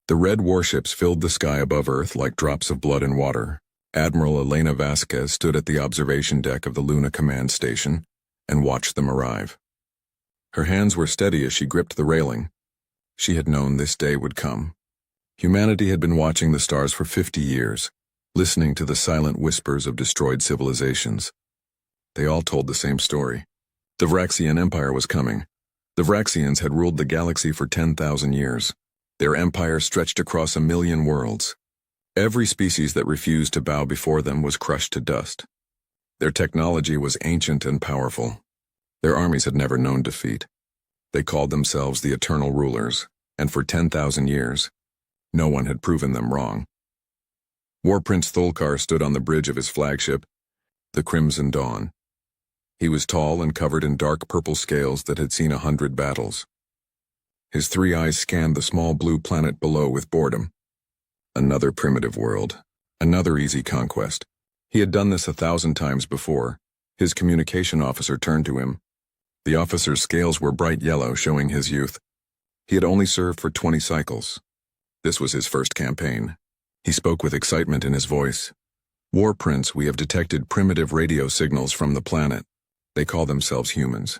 The red warships filled the sky above Earth like drops of blood in water. Admiral Elena Vasquez stood at the observation deck of the Luna Command Station and watched them arrive. Her hands were steady as she gripped the railing. She had known this day would come. Humanity had been watching the stars for 50 years, listening to the silent whispers of destroyed civilizations. They all told the same story. The Vraxian Empire was coming. The Vraxians had ruled the galaxy for 10,000 years. Their empire stretched across 1,000,000 worlds. Every species that refused to bow before them was crushed to dust. Their technology was ancient and powerful. Their armies had never known defeat. They called themselves the Eternal Rulers, and for 10,000 years, no one had proven them wrong. War Prince Thulkar stood on the bridge of his flagship, the Crimson Dawn. He was tall and covered in dark purple scales that had seen 100 battles. His 3 eyes scanned the small blue planet below with boredom. Another primitive world, another easy conquest. He had done this 1,000 times before. His communication officer turned to him. The officer's scales were bright yellow, showing his youth. He had only served for 20 cycles. This was his first campaign. He spoke with excitement in his voice. War Prince, we have detected primitive radio signals from the planet. They call themselves humans.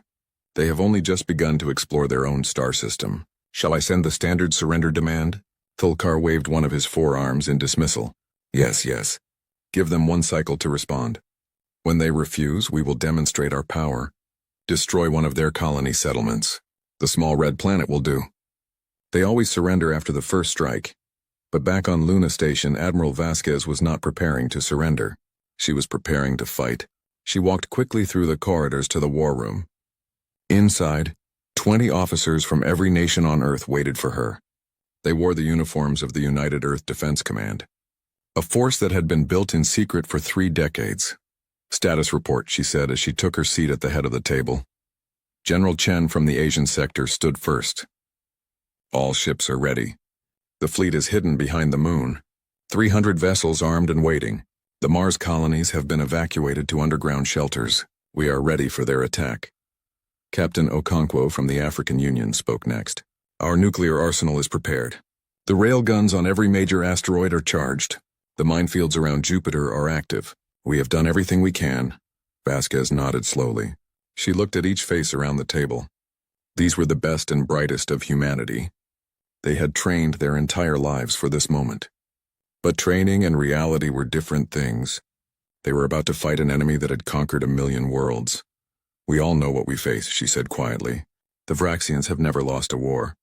They have only just begun to explore their own star system. Shall I send the standard surrender demand? Thulkar waved one of his forearms in dismissal. Yes, yes. Give them 1 cycle to respond. When they refuse, we will demonstrate our power. Destroy one of their colony settlements. The small red planet will do. They always surrender after the first strike. But back on Luna Station, Admiral Vasquez was not preparing to surrender. She was preparing to fight. She walked quickly through the corridors to the war room. Inside, 20 officers from every nation on Earth waited for her. They wore the uniforms of the United Earth Defense Command, a force that had been built in secret for 3 decades. Status report, she said as she took her seat at the head of the table. General Chen from the Asian sector stood first. All ships are ready. The fleet is hidden behind the moon. 300 vessels armed and waiting. The Mars colonies have been evacuated to underground shelters. We are ready for their attack. Captain Okonkwo from the African Union spoke next. Our nuclear arsenal is prepared. The railguns on every major asteroid are charged. The minefields around Jupiter are active. We have done everything we can. Vasquez nodded slowly. She looked at each face around the table. These were the best and brightest of humanity. They had trained their entire lives for this moment. But training and reality were different things. They were about to fight an enemy that had conquered 1,000,000 worlds. We all know what we face, she said quietly. The Vraxians have never lost a war.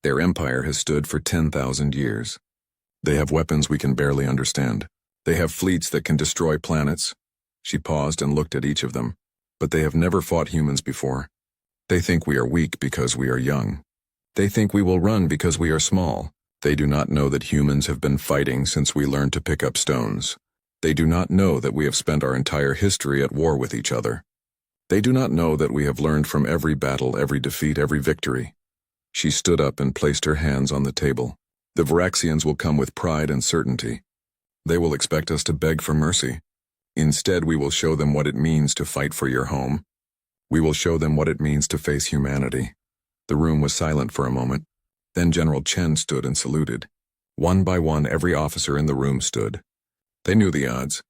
Their empire has stood for 10,000 years. They have weapons we can barely understand. They have fleets that can destroy planets. She paused and looked at each of them. But they have never fought humans before. They think we are weak because we are young. They think we will run because we are small. They do not know that humans have been fighting since we learned to pick up stones. They do not know that we have spent our entire history at war with each other. They do not know that we have learned from every battle, every defeat, every victory. She stood up and placed her hands on the table. The Vraxians will come with pride and certainty. They will expect us to beg for mercy. Instead, we will show them what it means to fight for your home. We will show them what it means to face humanity. The room was silent for a moment. Then General Chen stood and saluted. One by one, every officer in the room stood. They knew the odds.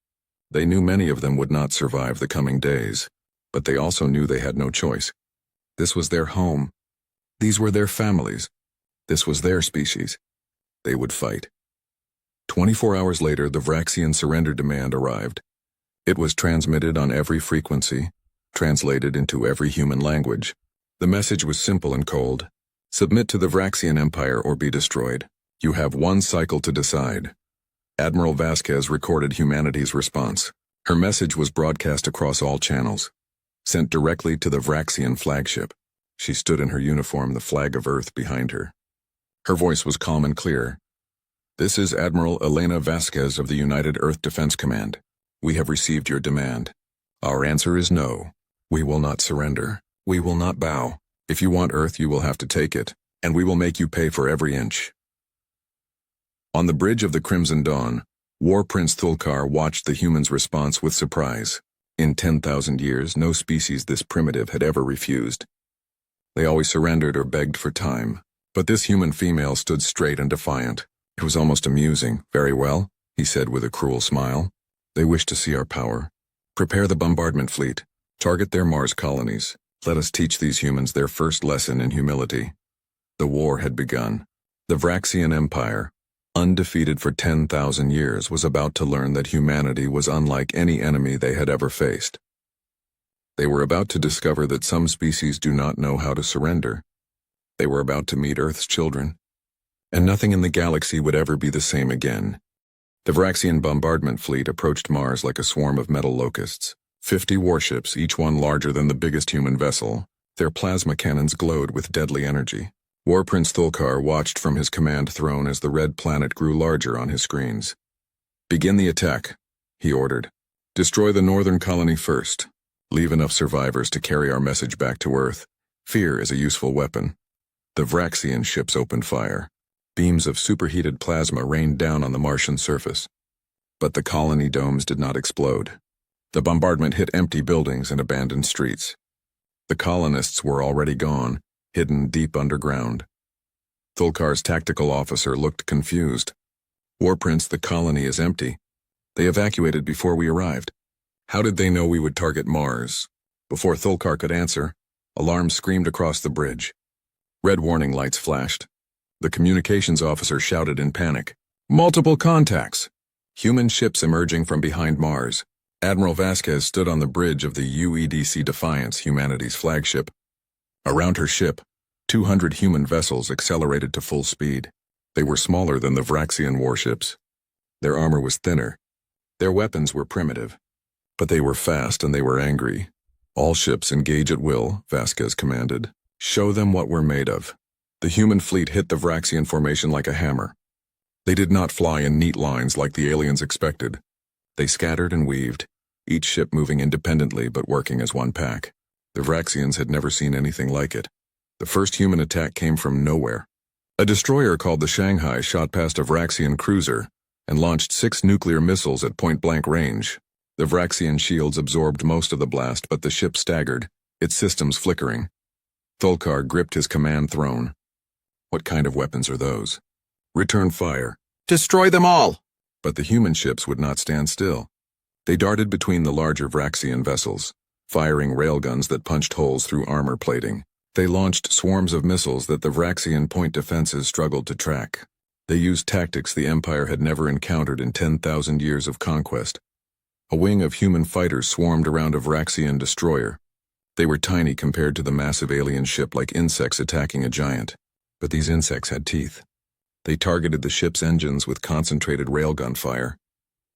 They knew many of them would not survive the coming days. But they also knew they had no choice. This was their home. These were their families. This was their species. They would fight. 24 hours later, the Vraxian surrender demand arrived. It was transmitted on every frequency, translated into every human language. The message was simple and cold. Submit to the Vraxian Empire or be destroyed. You have 1 cycle to decide. Admiral Vasquez recorded humanity's response. Her message was broadcast across all channels, sent directly to the Vraxian flagship. She stood in her uniform, the flag of Earth behind her. Her voice was calm and clear. This is Admiral Elena Vasquez of the United Earth Defense Command. We have received your demand. Our answer is no. We will not surrender. We will not bow. If you want Earth, you will have to take it, and we will make you pay for every inch. On the bridge of the Crimson Dawn, War Prince Thulkar watched the humans' response with surprise. In 10,000 years, no species this primitive had ever refused. They always surrendered or begged for time, But this human female stood straight and defiant. It was almost amusing. "Very well," he said with a cruel smile. "They wish to see our power. Prepare the bombardment fleet. Target their Mars colonies. Let us teach these humans their first lesson in humility." The war had begun. The Vraxian Empire, undefeated for 10,000 years, was about to learn that humanity was unlike any enemy they had ever faced. They were about to discover that some species do not know how to surrender. They were about to meet Earth's children, and nothing in the galaxy would ever be the same again. The Vraxian bombardment fleet approached Mars like a swarm of metal locusts. 50 warships, each one larger than the biggest human vessel. Their plasma cannons glowed with deadly energy. War Prince Thulkar watched from his command throne as the red planet grew larger on his screens. "Begin the attack," he ordered. "Destroy the northern colony first. Leave enough survivors to carry our message back to Earth. Fear is a useful weapon." The Vraxian ships opened fire. Beams of superheated plasma rained down on the Martian surface. But the colony domes did not explode. The bombardment hit empty buildings and abandoned streets. The colonists were already gone, hidden deep underground. Thulkar's tactical officer looked confused. "War Prince, the colony is empty. They evacuated before we arrived." "How did they know we would target Mars?" Before Thulkar could answer, alarms screamed across the bridge. Red warning lights flashed. The communications officer shouted in panic. "Multiple contacts!" Human ships emerging from behind Mars. Admiral Vasquez stood on the bridge of the UEDC Defiance, humanity's flagship. Around her ship, 200 human vessels accelerated to full speed. They were smaller than the Vraxian warships. Their armor was thinner. Their weapons were primitive. But they were fast and they were angry. "All ships engage at will," Vasquez commanded. "Show them what we're made of." The human fleet hit the Vraxian formation like a hammer. They did not fly in neat lines like the aliens expected. They scattered and weaved, each ship moving independently but working as one pack. The Vraxians had never seen anything like it. The first human attack came from nowhere. A destroyer called the Shanghai shot past a Vraxian cruiser and launched 6 nuclear missiles at point-blank range. The Vraxian shields absorbed most of the blast, but the ship staggered, its systems flickering. Thulkar gripped his command throne. "What kind of weapons are those?" "Return fire." "Destroy them all!" But the human ships would not stand still. They darted between the larger Vraxian vessels, firing railguns that punched holes through armor plating. They launched swarms of missiles that the Vraxian point defenses struggled to track. They used tactics the Empire had never encountered in 10,000 years of conquest. A wing of human fighters swarmed around a Vraxian destroyer. They were tiny compared to the massive alien ship, like insects attacking a giant. But these insects had teeth. They targeted the ship's engines with concentrated railgun fire.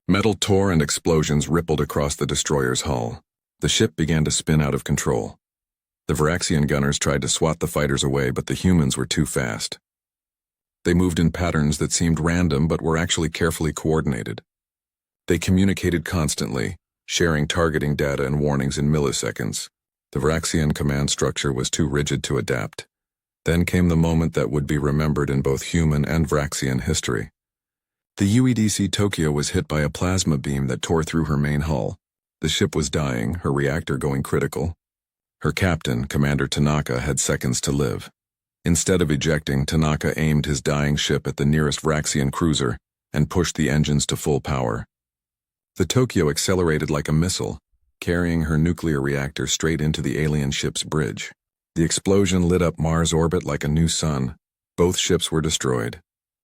Metal tore and explosions rippled across the destroyer's hull. The ship began to spin out of control. The Vraxian gunners tried to swat the fighters away, but the humans were too fast. They moved in patterns that seemed random but were actually carefully coordinated. They communicated constantly, sharing targeting data and warnings in milliseconds. The Vraxian command structure was too rigid to adapt. Then came the moment that would be remembered in both human and Vraxian history. The UEDC Tokyo was hit by a plasma beam that tore through her main hull. The ship was dying, her reactor going critical. Her captain, Commander Tanaka, had seconds to live. Instead of ejecting, Tanaka aimed his dying ship at the nearest Vraxian cruiser and pushed the engines to full power. The Tokyo accelerated like a missile, carrying her nuclear reactor straight into the alien ship's bridge. The explosion lit up Mars' orbit like a new sun. Both ships were destroyed.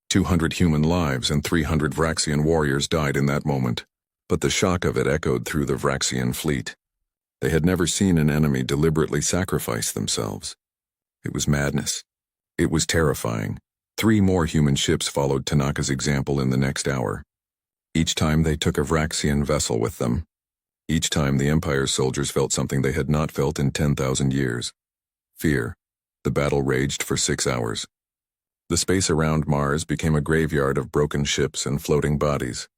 200 human lives and 300 Vraxian warriors died in that moment, but the shock of it echoed through the Vraxian fleet. They had never seen an enemy deliberately sacrifice themselves. It was madness. It was terrifying. 3 more human ships followed Tanaka's example in the next hour. Each time they took a Vraxian vessel with them. Each time the Empire's soldiers felt something they had not felt in 10,000 years. Fear. The battle raged for 6 hours. The space around Mars became a graveyard of broken ships and floating bodies.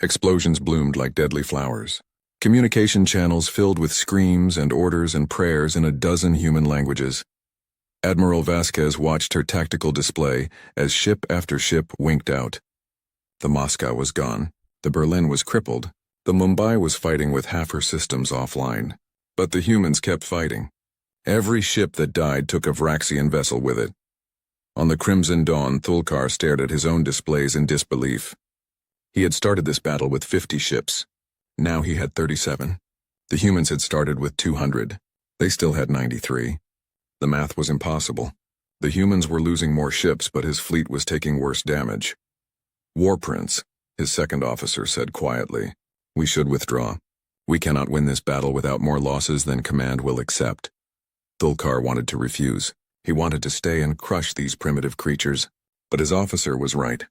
Explosions bloomed like deadly flowers. Communication channels filled with screams and orders and prayers in a dozen human languages. Admiral Vasquez watched her tactical display as ship after ship winked out. The Moscow was gone. The Berlin was crippled. The Mumbai was fighting with half her systems offline. But the humans kept fighting. Every ship that died took a Vraxian vessel with it. On the crimson dawn, Thulkar stared at his own displays in disbelief. He had started this battle with 50 ships. Now he had 37. The humans had started with 200. They still had 93. The math was impossible. The humans were losing more ships, but his fleet was taking worse damage. "War Prince," his second officer said quietly, "we should withdraw. We cannot win this battle without more losses than command will accept." Thulkar wanted to refuse. He wanted to stay and crush these primitive creatures, but his officer was right.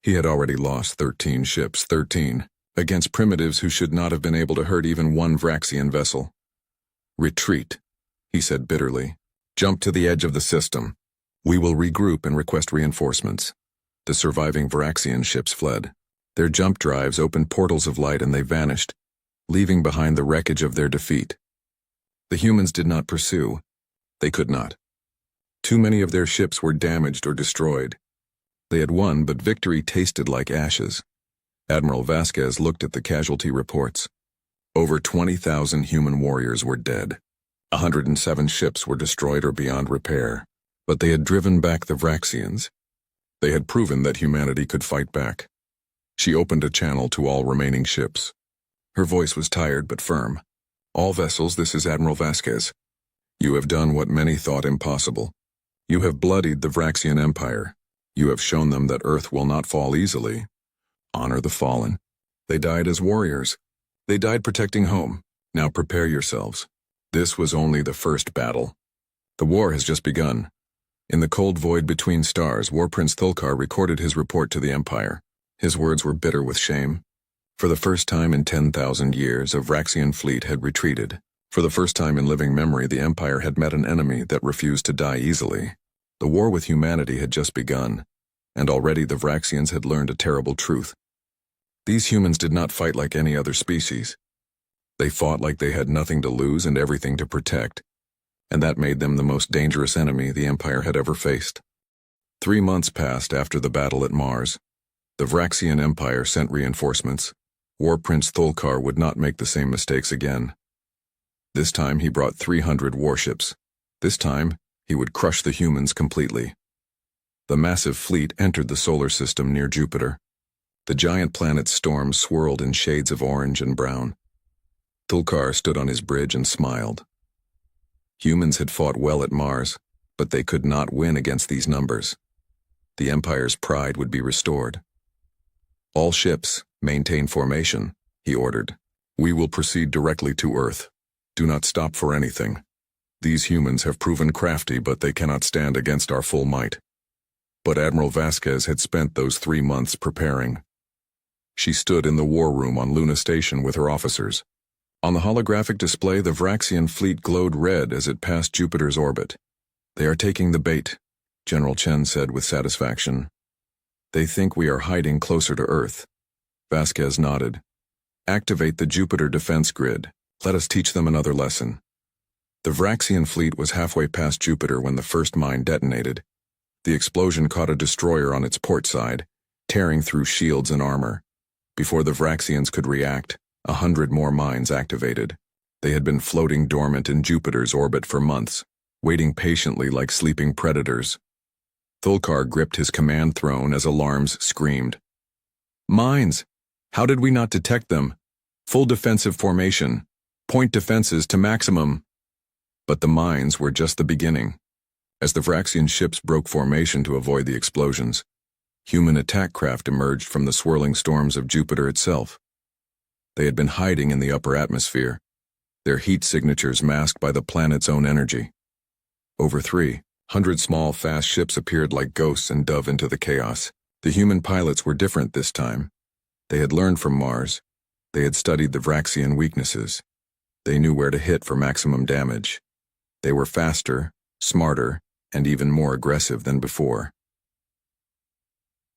He had already lost 13 ships, 13, against primitives who should not have been able to hurt even one Vraxian vessel. "Retreat," he said bitterly. "Jump to the edge of the system. We will regroup and request reinforcements." The surviving Vraxian ships fled. Their jump drives opened portals of light and they vanished, leaving behind the wreckage of their defeat. The humans did not pursue. They could not. Too many of their ships were damaged or destroyed. They had won, but victory tasted like ashes. Admiral Vasquez looked at the casualty reports. Over 20,000 human warriors were dead. 107 ships were destroyed or beyond repair. But they had driven back the Vraxians. They had proven that humanity could fight back. She opened a channel to all remaining ships. Her voice was tired but firm. "All vessels, this is Admiral Vasquez. You have done what many thought impossible. You have bloodied the Vraxian Empire. You have shown them that Earth will not fall easily. Honor the fallen. They died as warriors. They died protecting home. Now prepare yourselves. This was only the first battle. The war has just begun." In the cold void between stars, War Prince Thulkar recorded his report to the Empire. His words were bitter with shame. For the first time in 10,000 years, a Vraxian fleet had retreated. For the first time in living memory, the Empire had met an enemy that refused to die easily. The war with humanity had just begun, and already the Vraxians had learned a terrible truth. These humans did not fight like any other species. They fought like they had nothing to lose and everything to protect, and that made them the most dangerous enemy the Empire had ever faced. 3 months passed after the battle at Mars. The Vraxian Empire sent reinforcements. War Prince Thulkar would not make the same mistakes again. This time he brought 300 warships. This time he would crush the humans completely. The massive fleet entered the solar system near Jupiter. The giant planet's storms swirled in shades of orange and brown. Thulkar stood on his bridge and smiled. Humans had fought well at Mars, but they could not win against these numbers. The Empire's pride would be restored. "All ships, maintain formation," he ordered. "We will proceed directly to Earth. Do not stop for anything. These humans have proven crafty, but they cannot stand against our full might." But Admiral Vasquez had spent those 3 months preparing. She stood in the war room on Luna Station with her officers. On the holographic display, the Vraxian fleet glowed red as it passed Jupiter's orbit. "They are taking the bait," General Chen said with satisfaction. "They think we are hiding closer to Earth." Vasquez nodded. "Activate the Jupiter defense grid. Let us teach them another lesson." The Vraxian fleet was halfway past Jupiter when the first mine detonated. The explosion caught a destroyer on its port side, tearing through shields and armor. Before the Vraxians could react, 100 more mines activated. They had been floating dormant in Jupiter's orbit for months, waiting patiently like sleeping predators. Thulkar gripped his command throne as alarms screamed. "Mines! How did we not detect them? Full defensive formation. Point defenses to maximum." But the mines were just the beginning. As the Vraxian ships broke formation to avoid the explosions, human attack craft emerged from the swirling storms of Jupiter itself. They had been hiding in the upper atmosphere, their heat signatures masked by the planet's own energy. Over 300 small, fast ships appeared like ghosts and dove into the chaos. The human pilots were different this time. They had learned from Mars. They had studied the Vraxian weaknesses. They knew where to hit for maximum damage. They were faster, smarter, and even more aggressive than before.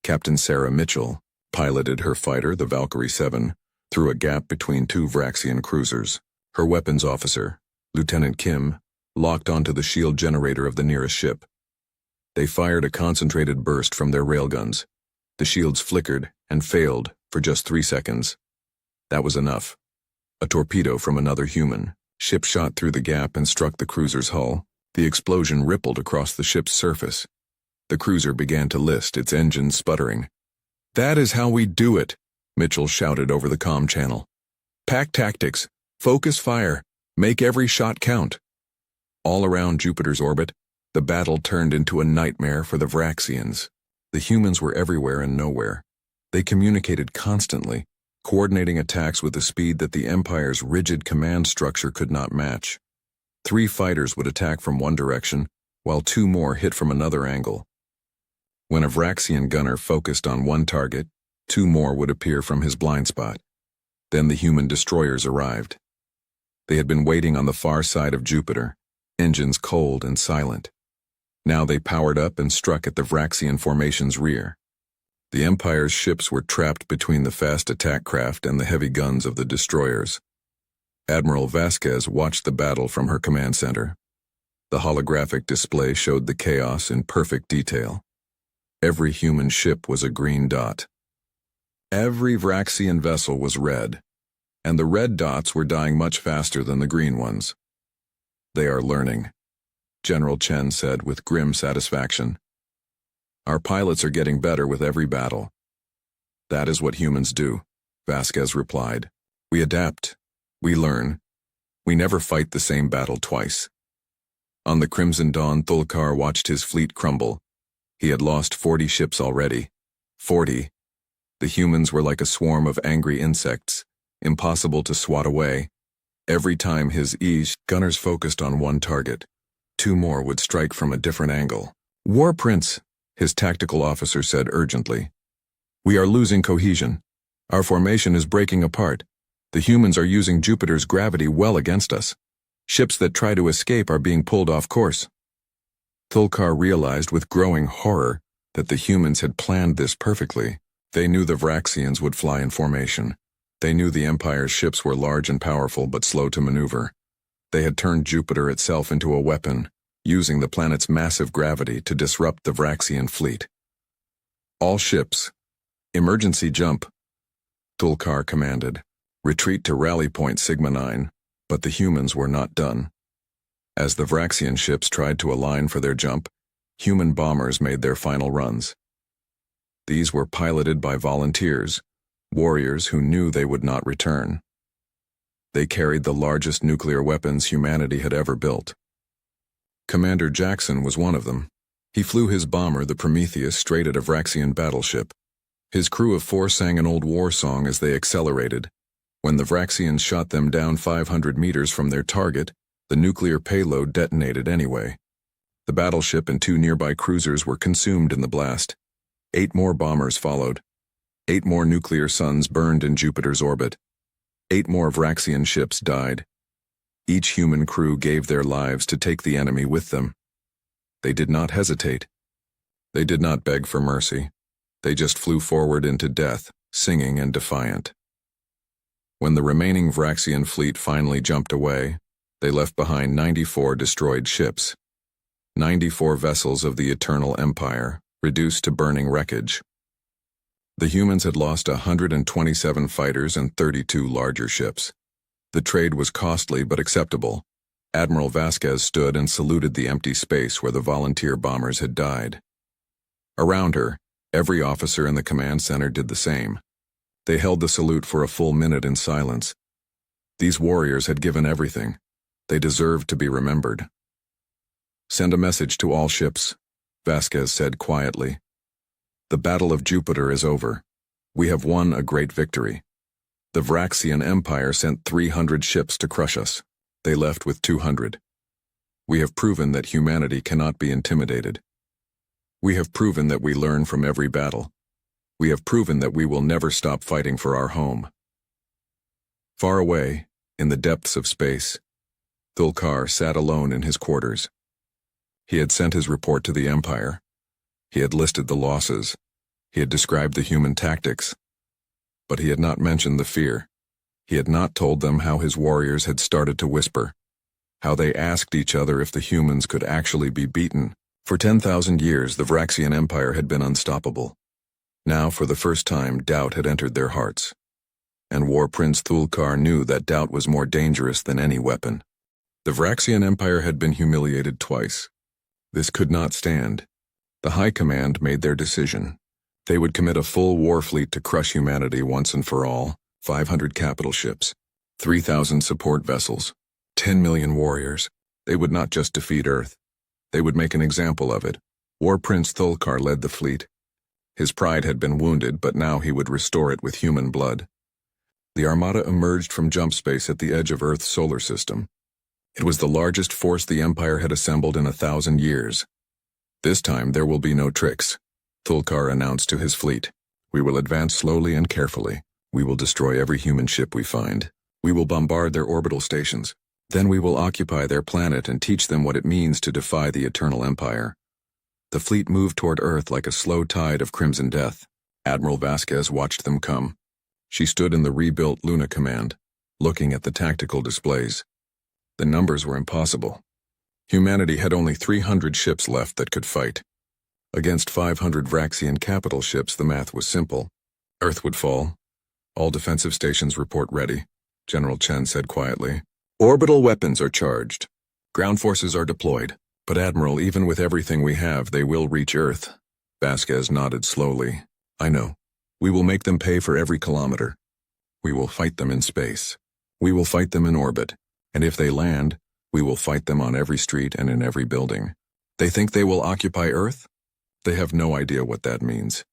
Captain Sarah Mitchell piloted her fighter, the Valkyrie 7, through a gap between 2 Vraxian cruisers. Her weapons officer, Lieutenant Kim, locked onto the shield generator of the nearest ship. They fired a concentrated burst from their railguns. The shields flickered and failed for just 3 seconds. That was enough. A torpedo from another human ship shot through the gap and struck the cruiser's hull. The explosion rippled across the ship's surface. The cruiser began to list, its engines sputtering. "That is how we do it," Mitchell shouted over the comm channel. "Pack tactics, focus fire, make every shot count." All around Jupiter's orbit, the battle turned into a nightmare for the Vraxians. The humans were everywhere and nowhere. They communicated constantly, coordinating attacks with a speed that the Empire's rigid command structure could not match. 3 fighters would attack from one direction, while 2 more hit from another angle. When a Vraxian gunner focused on one target, 2 more would appear from his blind spot. Then the human destroyers arrived. They had been waiting on the far side of Jupiter, engines cold and silent. Now they powered up and struck at the Vraxian formation's rear. The Empire's ships were trapped between the fast attack craft and the heavy guns of the destroyers. Admiral Vasquez watched the battle from her command center. The holographic display showed the chaos in perfect detail. Every human ship was a green dot. Every Vraxian vessel was red, and the red dots were dying much faster than the green ones. "They are learning," General Chen said with grim satisfaction. "Our pilots are getting better with every battle." "That is what humans do," Vasquez replied. "We adapt. We learn. We never fight the same battle twice." On the Crimson Dawn, Thulkar watched his fleet crumble. He had lost 40 ships already. 40. The humans were like a swarm of angry insects, impossible to swat away. Every time his gunners focused on one target, 2 more would strike from a different angle. "War Prince," his tactical officer said urgently. "We are losing cohesion. Our formation is breaking apart. The humans are using Jupiter's gravity well against us. Ships that try to escape are being pulled off course." Thulkar realized with growing horror that the humans had planned this perfectly. They knew the Vraxians would fly in formation. They knew the Empire's ships were large and powerful but slow to maneuver. They had turned Jupiter itself into a weapon, using the planet's massive gravity to disrupt the Vraxian fleet. "All ships, emergency jump," Thulkar commanded. "Retreat to rally point Sigma 9, but the humans were not done. As the Vraxian ships tried to align for their jump, human bombers made their final runs. These were piloted by volunteers, warriors who knew they would not return. They carried the largest nuclear weapons humanity had ever built. Commander Jackson was one of them. He flew his bomber, the Prometheus, straight at a Vraxian battleship. His crew of 4 sang an old war song as they accelerated. When the Vraxians shot them down 500 meters from their target, the nuclear payload detonated anyway. The battleship and 2 nearby cruisers were consumed in the blast. 8 more bombers followed. 8 more nuclear suns burned in Jupiter's orbit. 8 more Vraxian ships died. Each human crew gave their lives to take the enemy with them. They did not hesitate. They did not beg for mercy. They just flew forward into death, singing and defiant. When the remaining Vraxian fleet finally jumped away, they left behind 94 destroyed ships. 94 vessels of the Eternal Empire, reduced to burning wreckage. The humans had lost 127 fighters and 32 larger ships. The trade was costly but acceptable. Admiral Vasquez stood and saluted the empty space where the volunteer bombers had died. Around her, every officer in the command center did the same. They held the salute for a full minute in silence. These warriors had given everything. They deserved to be remembered. "Send a message to all ships," Vasquez said quietly. "The Battle of Jupiter is over. We have won a great victory. The Vraxian Empire sent 300 ships to crush us. They left with 200. We have proven that humanity cannot be intimidated. We have proven that we learn from every battle. We have proven that we will never stop fighting for our home." Far away, in the depths of space, Thulkar sat alone in his quarters. He had sent his report to the Empire. He had listed the losses. He had described the human tactics. But he had not mentioned the fear. He had not told them how his warriors had started to whisper, how they asked each other if the humans could actually be beaten. For 10,000 years, the Vraxian Empire had been unstoppable. Now, for the first time, doubt had entered their hearts. And War Prince Thulkar knew that doubt was more dangerous than any weapon. The Vraxian Empire had been humiliated twice. This could not stand. The High Command made their decision. They would commit a full war fleet to crush humanity once and for all, 500 capital ships, 3,000 support vessels, 10 million warriors. They would not just defeat Earth. They would make an example of it. War Prince Thulkar led the fleet. His pride had been wounded, but now he would restore it with human blood. The Armada emerged from jump space at the edge of Earth's solar system. It was the largest force the Empire had assembled in 1,000 years. This time there will be no tricks, Thulkar announced to his fleet. We will advance slowly and carefully. We will destroy every human ship we find. We will bombard their orbital stations. Then we will occupy their planet and teach them what it means to defy the Eternal Empire. The fleet moved toward Earth like a slow tide of crimson death. Admiral Vasquez watched them come. She stood in the rebuilt Luna Command, looking at the tactical displays. The numbers were impossible. Humanity had only 300 ships left that could fight. Against 500 Vraxian capital ships, the math was simple. Earth would fall. All defensive stations report ready, General Chen said quietly. Orbital weapons are charged. Ground forces are deployed. But Admiral, even with everything we have, they will reach Earth. Vasquez nodded slowly. I know. We will make them pay for every kilometer. We will fight them in space. We will fight them in orbit. And if they land, we will fight them on every street and in every building. They think they will occupy Earth? They have no idea what that means.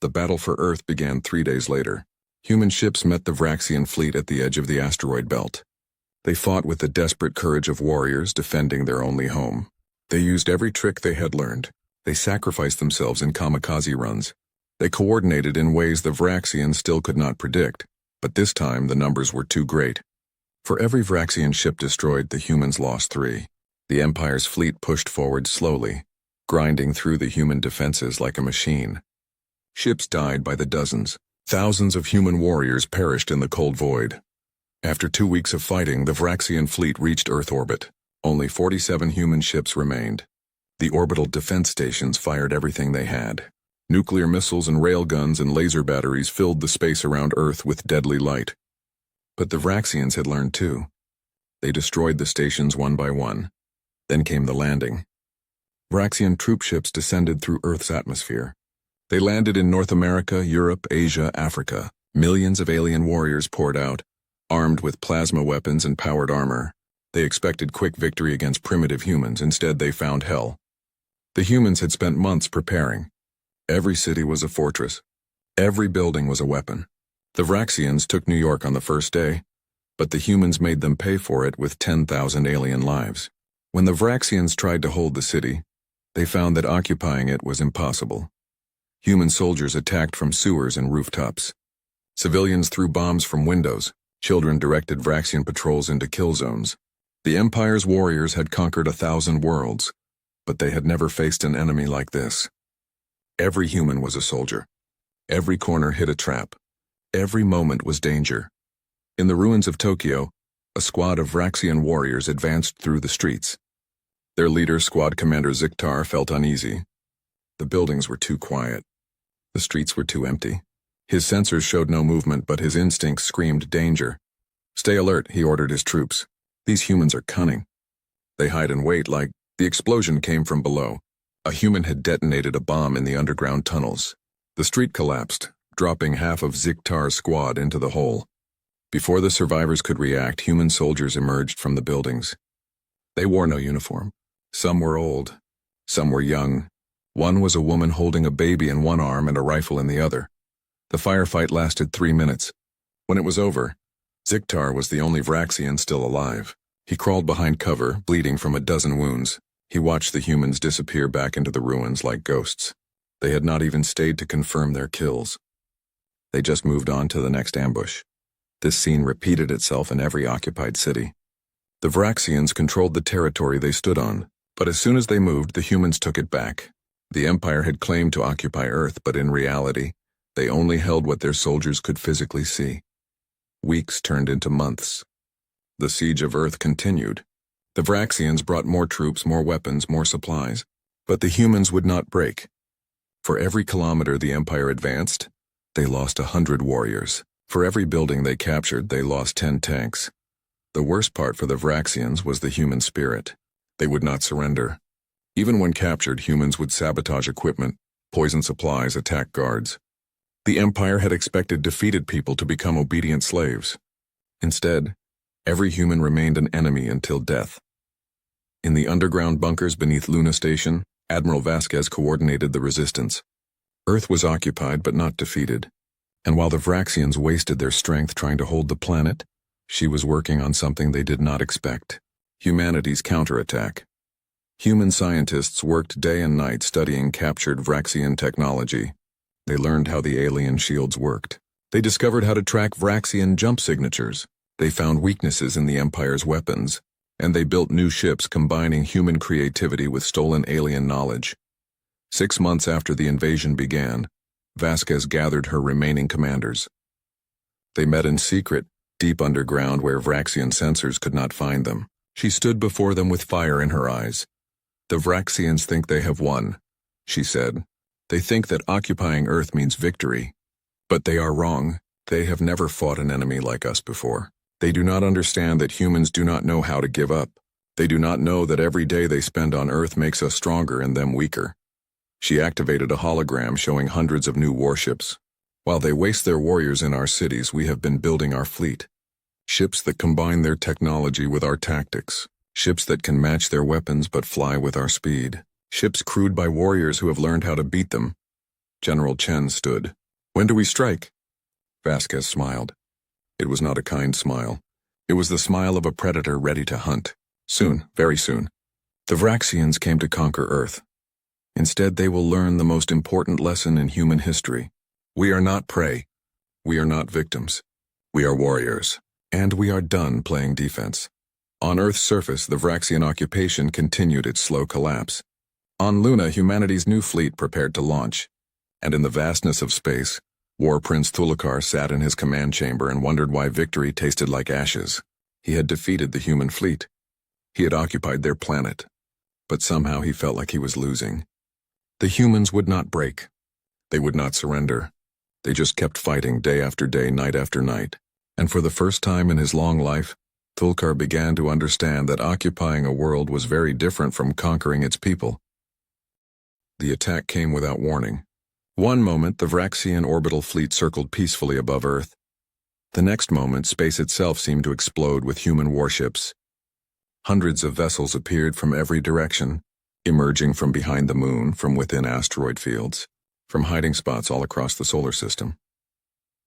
The battle for Earth began 3 days later. Human ships met the Vraxian fleet at the edge of the asteroid belt. They fought with the desperate courage of warriors defending their only home. They used every trick they had learned. They sacrificed themselves in kamikaze runs. They coordinated in ways the Vraxians still could not predict, but this time the numbers were too great. For every Vraxian ship destroyed, the humans lost 3. The Empire's fleet pushed forward slowly, grinding through the human defenses like a machine. Ships died by the dozens. Thousands of human warriors perished in the cold void. After 2 weeks of fighting, the Vraxian fleet reached Earth orbit. Only 47 human ships remained. The orbital defense stations fired everything they had. Nuclear missiles and railguns and laser batteries filled the space around Earth with deadly light. But the Vraxians had learned too. They destroyed the stations one by one. Then came the landing. Vraxian troop ships descended through Earth's atmosphere. They landed in North America, Europe, Asia, Africa. Millions of alien warriors poured out, armed with plasma weapons and powered armor. They expected quick victory against primitive humans. Instead, they found hell. The humans had spent months preparing. Every city was a fortress. Every building was a weapon. The Vraxians took New York on the first day, but the humans made them pay for it with 10,000 alien lives. When the Vraxians tried to hold the city, they found that occupying it was impossible. Human soldiers attacked from sewers and rooftops. Civilians threw bombs from windows. Children directed Vraxian patrols into kill zones. The Empire's warriors had conquered 1,000 worlds, but they had never faced an enemy like this. Every human was a soldier. Every corner hid a trap. Every moment was danger. In the ruins of Tokyo, a squad of Vraxian warriors advanced through the streets. Their leader, Squad Commander Ziktar, felt uneasy. The buildings were too quiet. The streets were too empty. His sensors showed no movement, but his instincts screamed danger. Stay alert, he ordered his troops. These humans are cunning. They hide and wait like the explosion came from below. A human had detonated a bomb in the underground tunnels. The street collapsed, dropping half of Ziktar's squad into the hole. Before the survivors could react, human soldiers emerged from the buildings. They wore no uniform. Some were old. Some were young. One was a woman holding a baby in one arm and a rifle in the other. The firefight lasted 3 minutes. When it was over, Ziktar was the only Vraxian still alive. He crawled behind cover, bleeding from a dozen wounds. He watched the humans disappear back into the ruins like ghosts. They had not even stayed to confirm their kills. They just moved on to the next ambush. This scene repeated itself in every occupied city. The Vraxians controlled the territory they stood on, but as soon as they moved, the humans took it back. The Empire had claimed to occupy Earth, but in reality, they only held what their soldiers could physically see. Weeks turned into months. The siege of Earth continued. The Vraxians brought more troops, more weapons, more supplies. But the humans would not break. For every kilometer the Empire advanced, they lost 100 warriors. For every building they captured, they lost 10 tanks. The worst part for the Vraxians was the human spirit. They would not surrender. Even when captured, humans would sabotage equipment, poison supplies, attack guards. The Empire had expected defeated people to become obedient slaves. Instead, every human remained an enemy until death. In the underground bunkers beneath Luna Station, Admiral Vasquez coordinated the resistance. Earth was occupied but not defeated, and while the Vraxians wasted their strength trying to hold the planet, she was working on something they did not expect: humanity's counterattack. Human scientists worked day and night studying captured Vraxian technology. They learned how the alien shields worked. They discovered how to track Vraxian jump signatures. They found weaknesses in the Empire's weapons, and they built new ships combining human creativity with stolen alien knowledge. 6 months after the invasion began, Vasquez gathered her remaining commanders. They met in secret, deep underground where Vraxian sensors could not find them. She stood before them with fire in her eyes. "The Vraxians think they have won," she said. "They think that occupying Earth means victory. But they are wrong. They have never fought an enemy like us before. They do not understand that humans do not know how to give up. They do not know that every day they spend on Earth makes us stronger and them weaker." She activated a hologram showing hundreds of new warships. "While they waste their warriors in our cities, we have been building our fleet. Ships that combine their technology with our tactics. Ships that can match their weapons but fly with our speed. Ships crewed by warriors who have learned how to beat them." General Chen stood. "When do we strike?" Vasquez smiled. It was not a kind smile. It was the smile of a predator ready to hunt. "Soon, very soon. The Vraxians came to conquer Earth. Instead, they will learn the most important lesson in human history. We are not prey. We are not victims. We are warriors. And we are done playing defense." On Earth's surface, the Vraxian occupation continued its slow collapse. On Luna, humanity's new fleet prepared to launch. And in the vastness of space, War Prince Thulakar sat in his command chamber and wondered why victory tasted like ashes. He had defeated the human fleet. He had occupied their planet. But somehow he felt like he was losing. The humans would not break. They would not surrender. They just kept fighting day after day, night after night. And for the first time in his long life, Thulkar began to understand that occupying a world was very different from conquering its people. The attack came without warning. One moment, the Vraxian orbital fleet circled peacefully above Earth. The next moment, space itself seemed to explode with human warships. Hundreds of vessels appeared from every direction, emerging from behind the moon, from within asteroid fields, from hiding spots all across the solar system.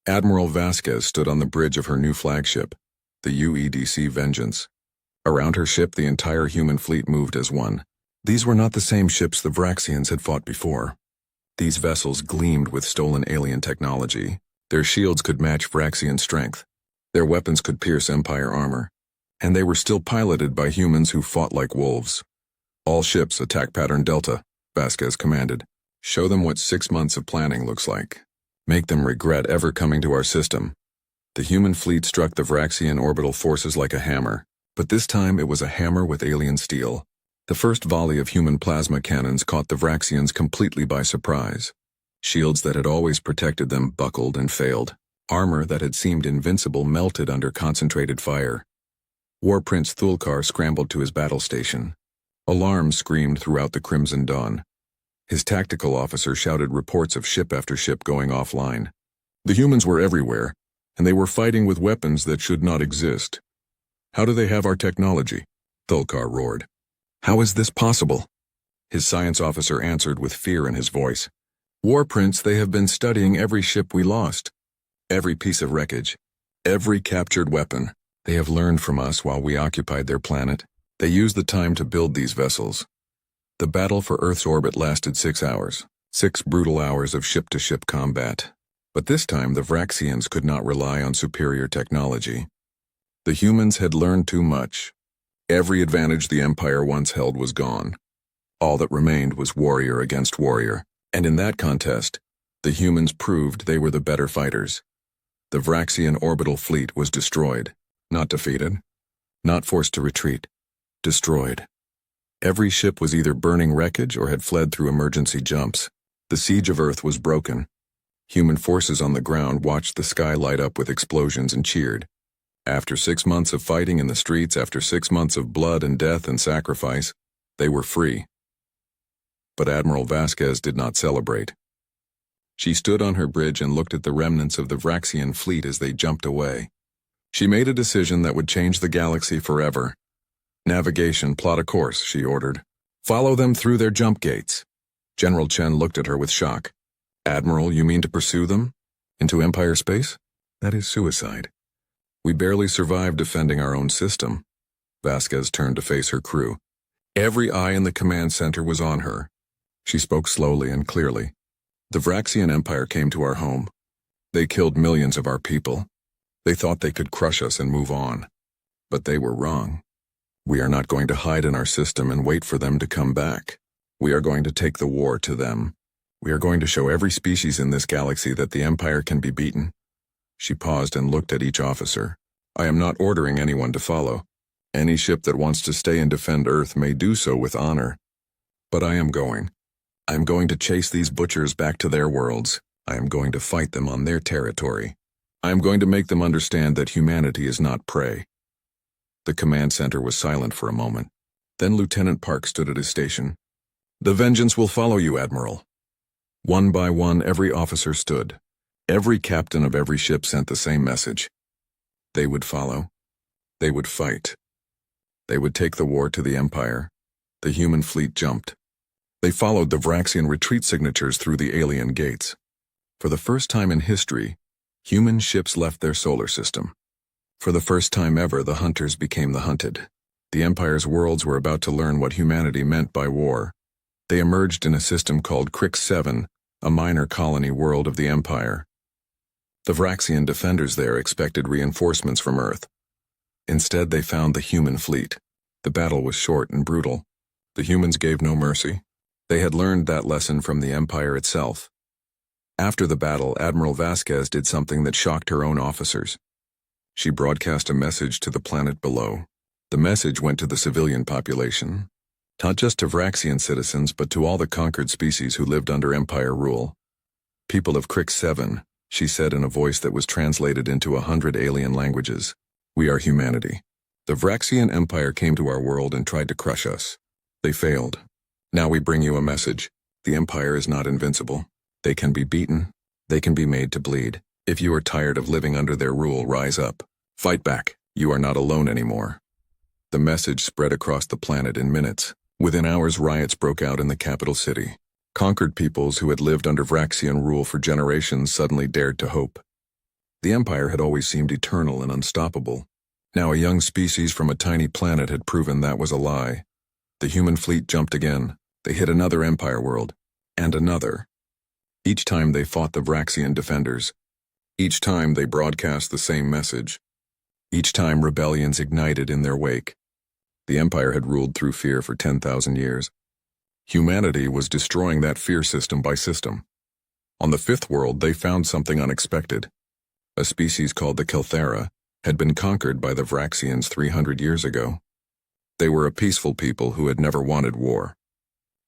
Admiral Vasquez stood on the bridge of her new flagship, the UEDC Vengeance. Around her ship, the entire human fleet moved as one. These were not the same ships the Vraxians had fought before. These vessels gleamed with stolen alien technology. Their shields could match Vraxian strength. Their weapons could pierce Empire armor. And they were still piloted by humans who fought like wolves. "All ships, attack pattern Delta," Vasquez commanded. "Show them what 6 months of planning looks like. Make them regret ever coming to our system." The human fleet struck the Vraxian orbital forces like a hammer, but this time it was a hammer with alien steel. The first volley of human plasma cannons caught the Vraxians completely by surprise. Shields that had always protected them buckled and failed. Armor that had seemed invincible melted under concentrated fire. War Prince Thulkar scrambled to his battle station. Alarms screamed throughout the Crimson Dawn. His tactical officer shouted reports of ship after ship going offline. The humans were everywhere, and they were fighting with weapons that should not exist. "How do they have our technology?" Thulkar roared. "How is this possible?" His science officer answered with fear in his voice. "War Prince, they have been studying every ship we lost. Every piece of wreckage. Every captured weapon. They have learned from us while we occupied their planet. They used the time to build these vessels. The battle for Earth's orbit lasted 6 hours. 6 brutal hours of ship-to-ship combat. But this time the Vraxians could not rely on superior technology. The humans had learned too much. Every advantage the Empire once held was gone. All that remained was warrior against warrior, and in that contest, the humans proved they were the better fighters. The Vraxian orbital fleet was destroyed, not defeated, not forced to retreat, destroyed. Every ship was either burning wreckage or had fled through emergency jumps. The siege of Earth was broken. Human forces on the ground watched the sky light up with explosions and cheered. After 6 months of fighting in the streets, after 6 months of blood and death and sacrifice, they were free. But Admiral Vasquez did not celebrate. She stood on her bridge and looked at the remnants of the Vraxian fleet as they jumped away. She made a decision that would change the galaxy forever. "Navigation, plot a course," she ordered. "Follow them through their jump gates." General Chen looked at her with shock. "Admiral, you mean to pursue them? Into Empire space? That is suicide. We barely survived defending our own system." Vasquez turned to face her crew. Every eye in the command center was on her. She spoke slowly and clearly. "The Vraxian Empire came to our home. They killed millions of our people. They thought they could crush us and move on. But they were wrong. We are not going to hide in our system and wait for them to come back. We are going to take the war to them. We are going to show every species in this galaxy that the Empire can be beaten." She paused and looked at each officer. "I am not ordering anyone to follow. Any ship that wants to stay and defend Earth may do so with honor. But I am going. I am going to chase these butchers back to their worlds. I am going to fight them on their territory. I am going to make them understand that humanity is not prey." The command center was silent for a moment. Then Lieutenant Park stood at his station. "The vengeance will follow you, Admiral." One by one, every officer stood. Every captain of every ship sent the same message. They would follow. They would fight. They would take the war to the Empire. The human fleet jumped. They followed the Vraxian retreat signatures through the alien gates. For the first time in history, human ships left their solar system. For the first time ever, the hunters became the hunted. The Empire's worlds were about to learn what humanity meant by war. They emerged in a system called Crix 7, a minor colony world of the Empire. The Vraxian defenders there expected reinforcements from Earth. Instead, they found the human fleet. The battle was short and brutal. The humans gave no mercy. They had learned that lesson from the Empire itself. After the battle, Admiral Vasquez did something that shocked her own officers. She broadcast a message to the planet below. The message went to the civilian population, not just to Vraxian citizens, but to all the conquered species who lived under Empire rule. "People of Crix 7, she said in a voice that was translated into 100 alien languages. "We are humanity. The Vraxian Empire came to our world and tried to crush us. They failed. Now we bring you a message. The Empire is not invincible. They can be beaten. They can be made to bleed. If you are tired of living under their rule, rise up. Fight back. You are not alone anymore." The message spread across the planet in minutes. Within hours, riots broke out in the capital city. Conquered peoples who had lived under Vraxian rule for generations suddenly dared to hope. The Empire had always seemed eternal and unstoppable. Now a young species from a tiny planet had proven that was a lie. The human fleet jumped again. They hit another Empire world. And another. Each time they fought the Vraxian defenders. Each time they broadcast the same message. Each time rebellions ignited in their wake. The Empire had ruled through fear for 10,000 years. Humanity was destroying that fear system by system. On the fifth world, they found something unexpected. A species called the Kelthera had been conquered by the Vraxians 300 years ago. They were a peaceful people who had never wanted war.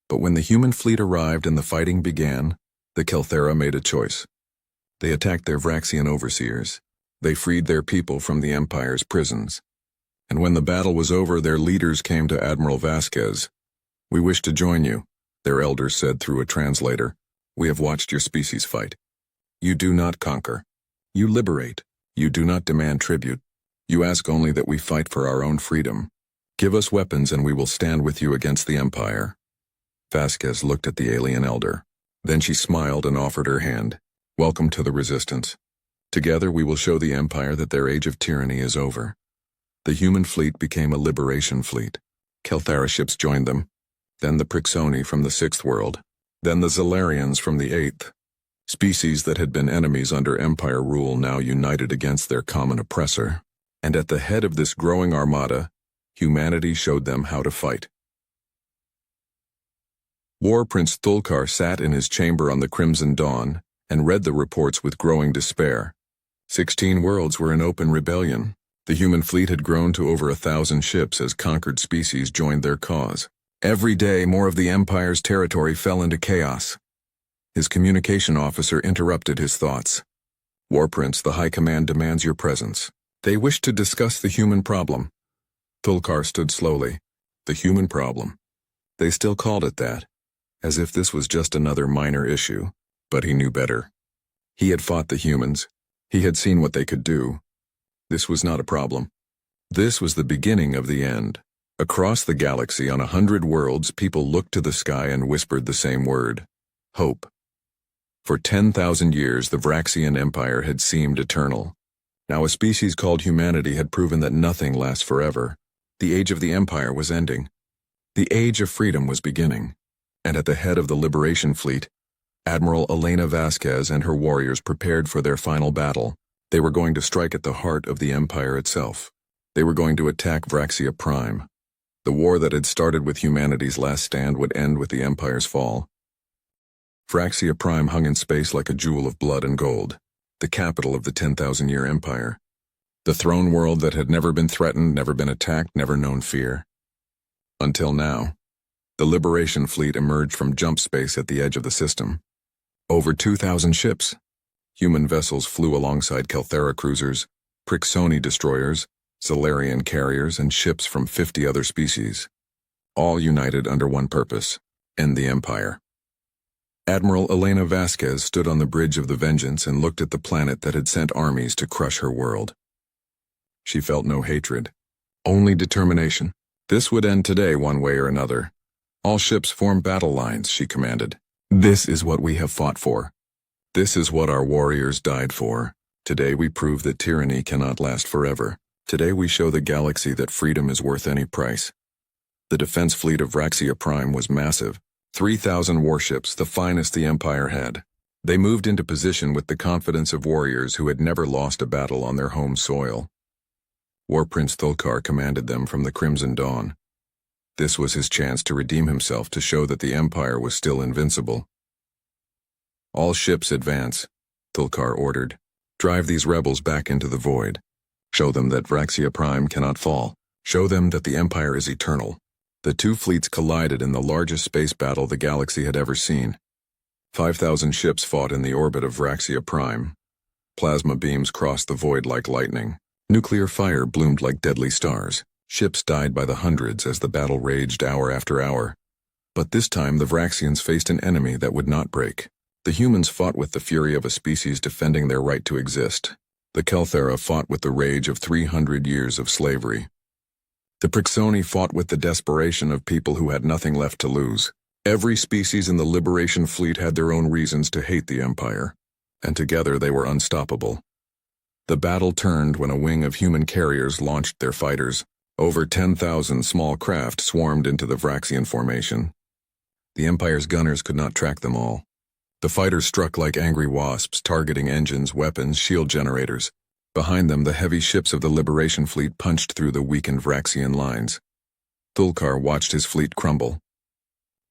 But when the human fleet arrived and the fighting began, the Kelthera made a choice. They attacked their Vraxian overseers. They freed their people from the Empire's prisons. And when the battle was over, their leaders came to Admiral Vasquez. "We wish to join you," their elders said through a translator. "We have watched your species fight. You do not conquer. You liberate. You do not demand tribute. You ask only that we fight for our own freedom. Give us weapons and we will stand with you against the Empire." Vasquez looked at the alien elder. Then she smiled and offered her hand. "Welcome to the Resistance. Together we will show the Empire that their age of tyranny is over." The human fleet became a liberation fleet. Kelthera ships joined them. Then the Prixoni from the sixth world. Then the Zalarians from the eighth. Species that had been enemies under Empire rule now united against their common oppressor. And at the head of this growing armada, humanity showed them how to fight. War Prince Thulkar sat in his chamber on the Crimson Dawn and read the reports with growing despair. 16 worlds were in open rebellion. The human fleet had grown to over 1,000 ships as conquered species joined their cause. Every day, more of the Empire's territory fell into chaos. His communication officer interrupted his thoughts. "War Prince, the High Command demands your presence. They wish to discuss the human problem." Thulkar stood slowly. The human problem. They still called it that. as if this was just another minor issue, but he knew better. He had fought the humans. He had seen what they could do. This was not a problem. This was the beginning of the end. Across the galaxy on 100 worlds, people looked to the sky and whispered the same word: hope. For 10,000 years, the Vraxian Empire had seemed eternal. Now a species called humanity had proven that nothing lasts forever. The age of the Empire was ending. The age of freedom was beginning. And at the head of the Liberation Fleet, Admiral Elena Vasquez and her warriors prepared for their final battle. They were going to strike at the heart of the Empire itself. They were going to attack Vraxia Prime. The war that had started with humanity's last stand would end with the Empire's fall. Vraxia Prime hung in space like a jewel of blood and gold, the capital of the 10,000-year empire. The throne world that had never been threatened, never been attacked, never known fear. Until now. The Liberation Fleet emerged from jump space at the edge of the system. Over 2,000 ships. Human vessels flew alongside Kelthera cruisers, Prixoni destroyers, Solarian carriers, and ships from 50 other species. All united under one purpose: end the Empire. Admiral Elena Vasquez stood on the bridge of the Vengeance and looked at the planet that had sent armies to crush her world. She felt no hatred, only determination. This would end today one way or another. All ships form battle lines, she commanded. This is what we have fought for. This is what our warriors died for. Today we prove that tyranny cannot last forever. Today we show the galaxy that freedom is worth any price. The defense fleet of Vraxia Prime was massive. 3,000 warships, the finest the Empire had. They moved into position with the confidence of warriors who had never lost a battle on their home soil. War Prince Thulkar commanded them from the Crimson Dawn. This was his chance to redeem himself, to show that the Empire was still invincible. All ships advance, Thulkar ordered. Drive these rebels back into the void. Show them that Vraxia Prime cannot fall. Show them that the Empire is eternal. The two fleets collided in the largest space battle the galaxy had ever seen. 5,000 ships fought in the orbit of Vraxia Prime. Plasma beams crossed the void like lightning. Nuclear fire bloomed like deadly stars. Ships died by the hundreds as the battle raged hour after hour. But this time the Vraxians faced an enemy that would not break. The humans fought with the fury of a species defending their right to exist. The Kelthera fought with the rage of 300 years of slavery. The Prixoni fought with the desperation of people who had nothing left to lose. Every species in the Liberation Fleet had their own reasons to hate the Empire, and together they were unstoppable. The battle turned when a wing of human carriers launched their fighters. Over 10,000 small craft swarmed into the Vraxian formation. The Empire's gunners could not track them all. The fighters struck like angry wasps, targeting engines, weapons, shield generators. Behind them, the heavy ships of the Liberation Fleet punched through the weakened Vraxian lines. Thulkar watched his fleet crumble.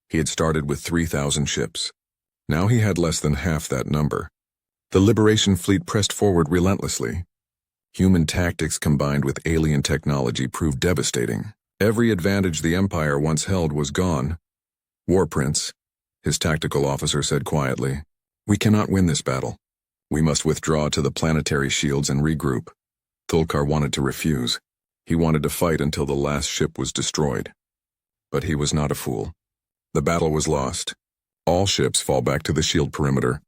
He had started with 3,000 ships. Now he had less than half that number. The Liberation Fleet pressed forward relentlessly. Human tactics combined with alien technology proved devastating. Every advantage the Empire once held was gone. War Prince, his tactical officer said quietly, "We cannot win this battle. We must withdraw to the planetary shields and regroup." Thulkar wanted to refuse. He wanted to fight until the last ship was destroyed. But he was not a fool. The battle was lost. All ships fall back to the shield perimeter.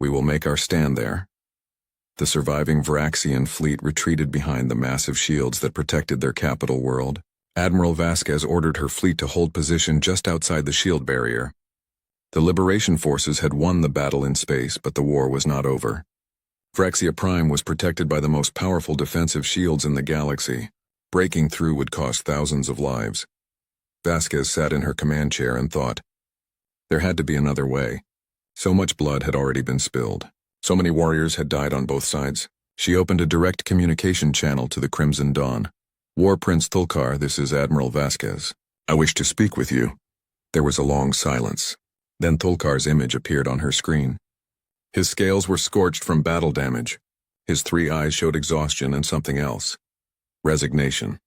We will make our stand there. The surviving Vraxian fleet retreated behind the massive shields that protected their capital world. Admiral Vasquez ordered her fleet to hold position just outside the shield barrier. The Liberation Forces had won the battle in space, but the war was not over. Vraxia Prime was protected by the most powerful defensive shields in the galaxy. Breaking through would cost thousands of lives. Vasquez sat in her command chair and thought. There had to be another way. So much blood had already been spilled. So many warriors had died on both sides. She opened a direct communication channel to the Crimson Dawn. "War Prince Thulkar, this is Admiral Vasquez. I wish to speak with you." There was a long silence. Then Thulkar's image appeared on her screen. His scales were scorched from battle damage. His 3 eyes showed exhaustion and something else. Resignation.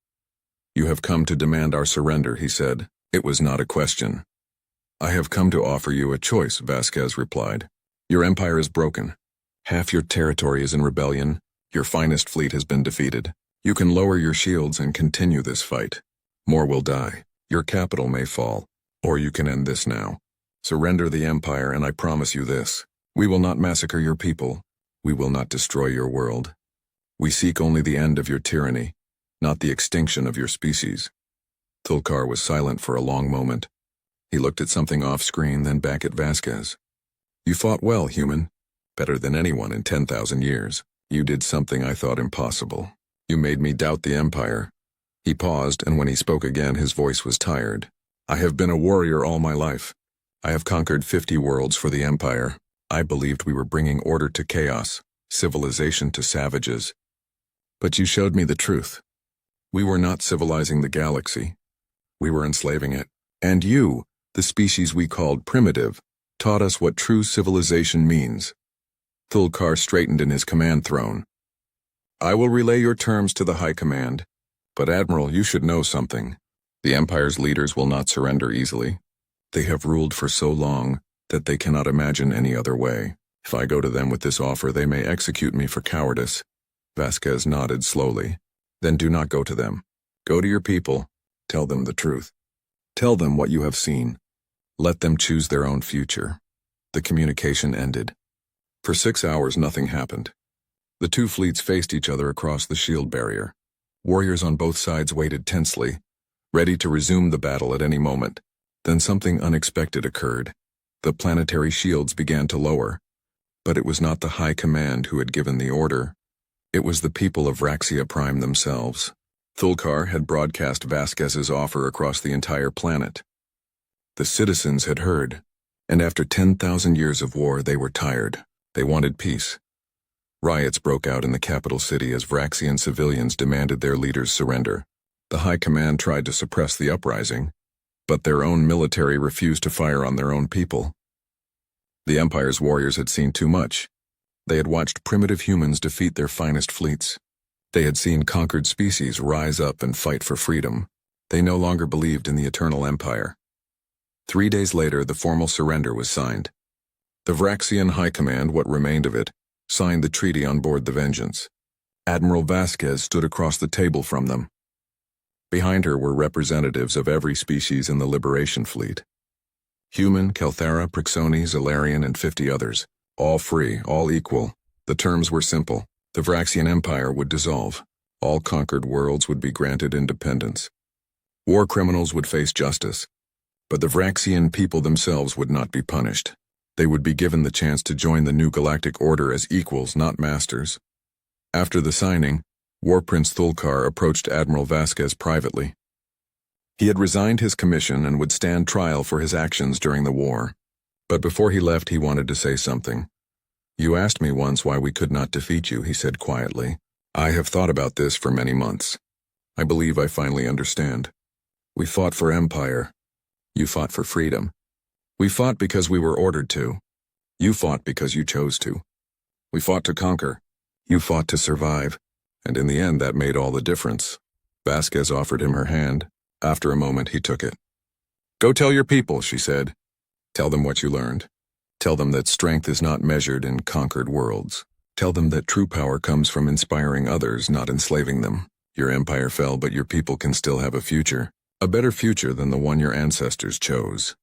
"You have come to demand our surrender," he said. It was not a question. "I have come to offer you a choice," Vasquez replied. "Your empire is broken. Half your territory is in rebellion. Your finest fleet has been defeated. You can lower your shields and continue this fight. More will die. Your capital may fall. Or you can end this now. Surrender the Empire, and I promise you this. We will not massacre your people. We will not destroy your world. We seek only the end of your tyranny, not the extinction of your species." Thulkar was silent for a long moment. He looked at something off-screen, then back at Vasquez. "You fought well, human. Better than anyone in 10,000 years. You did something I thought impossible. You made me doubt the Empire." He paused, and when he spoke again, his voice was tired. "I have been a warrior all my life. I have conquered 50 worlds for the Empire. I believed we were bringing order to chaos, civilization to savages. But you showed me the truth. We were not civilizing the galaxy. We were enslaving it. And you, the species we called primitive, taught us what true civilization means." Thulkar straightened in his command throne. "I will relay your terms to the High Command. But Admiral, you should know something. The Empire's leaders will not surrender easily. They have ruled for so long that they cannot imagine any other way. If I go to them with this offer, they may execute me for cowardice." Vasquez nodded slowly. "Then do not go to them. Go to your people. Tell them the truth. Tell them what you have seen. Let them choose their own future." The communication ended. For 6 hours, nothing happened. The two fleets faced each other across the shield barrier. Warriors on both sides waited tensely, ready to resume the battle at any moment. Then something unexpected occurred. The planetary shields began to lower. But it was not the High Command who had given the order. It was the people of Raxia Prime themselves. Thulkar had broadcast Vasquez's offer across the entire planet. The citizens had heard, and after 10,000 years of war, they were tired. They wanted peace. Riots broke out in the capital city as Vraxian civilians demanded their leaders surrender. The High Command tried to suppress the uprising, but their own military refused to fire on their own people. The Empire's warriors had seen too much. They had watched primitive humans defeat their finest fleets. They had seen conquered species rise up and fight for freedom. They no longer believed in the eternal empire. 3 days later, the formal surrender was signed. The Vraxian High Command, what remained of it, signed the treaty on board the Vengeance. Admiral Vasquez stood across the table from them. Behind her were representatives of every species in the Liberation Fleet. Human, Kelthara, Prixoni, Zalarian, and 50 others. All free, all equal. The terms were simple. The Vraxian Empire would dissolve. All conquered worlds would be granted independence. War criminals would face justice. But the Vraxian people themselves would not be punished. They would be given the chance to join the new galactic order as equals, not masters. After the signing, War Prince Thulkar approached Admiral Vasquez privately. He had resigned his commission and would stand trial for his actions during the war. But before he left, he wanted to say something. "You asked me once why we could not defeat you," he said quietly. "I have thought about this for many months. I believe I finally understand. We fought for empire. You fought for freedom. We fought because we were ordered to. You fought because you chose to. We fought to conquer. You fought to survive. And in the end, that made all the difference." Vasquez offered him her hand. After a moment, he took it. "Go tell your people," she said. "Tell them what you learned. Tell them that strength is not measured in conquered worlds. Tell them that true power comes from inspiring others, not enslaving them. Your empire fell, but your people can still have a future. A better future than the one your ancestors chose."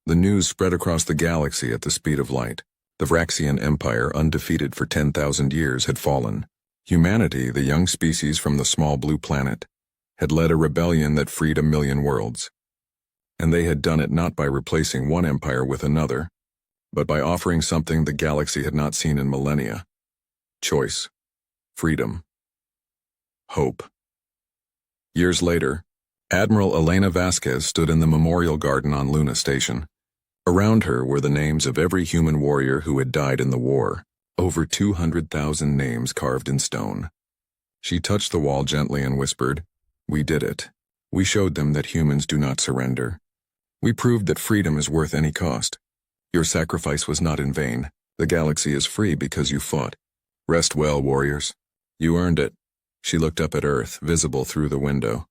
The news spread across the galaxy at the speed of light. The Vraxian Empire, undefeated for 10,000 years, had fallen. Humanity, the young species from the small blue planet, had led a rebellion that freed 1,000,000 worlds. And they had done it not by replacing one empire with another, but by offering something the galaxy had not seen in millennia. Choice. Freedom. Hope. Years later, Admiral Elena Vasquez stood in the memorial garden on Luna Station. Around her were the names of every human warrior who had died in the war, over 200,000 names carved in stone. She touched the wall gently and whispered, "We did it. We showed them that humans do not surrender. We proved that freedom is worth any cost. Your sacrifice was not in vain. The galaxy is free because you fought. Rest well, warriors. You earned it." She looked up at Earth, visible through the window.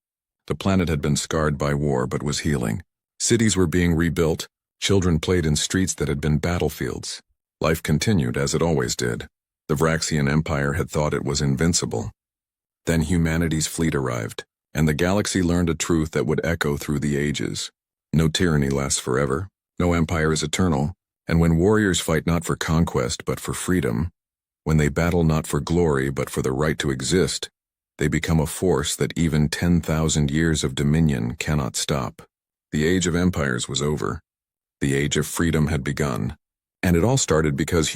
The planet had been scarred by war but was healing. Cities were being rebuilt. Children played in streets that had been battlefields. Life continued as it always did. The Vraxian Empire had thought it was invincible. Then humanity's fleet arrived, and the galaxy learned a truth that would echo through the ages. No tyranny lasts forever. No empire is eternal, and when warriors fight not for conquest but for freedom, when they battle not for glory but for the right to exist, they become a force that even 10,000 years of dominion cannot stop. The age of empires was over. The age of freedom had begun, and it all started because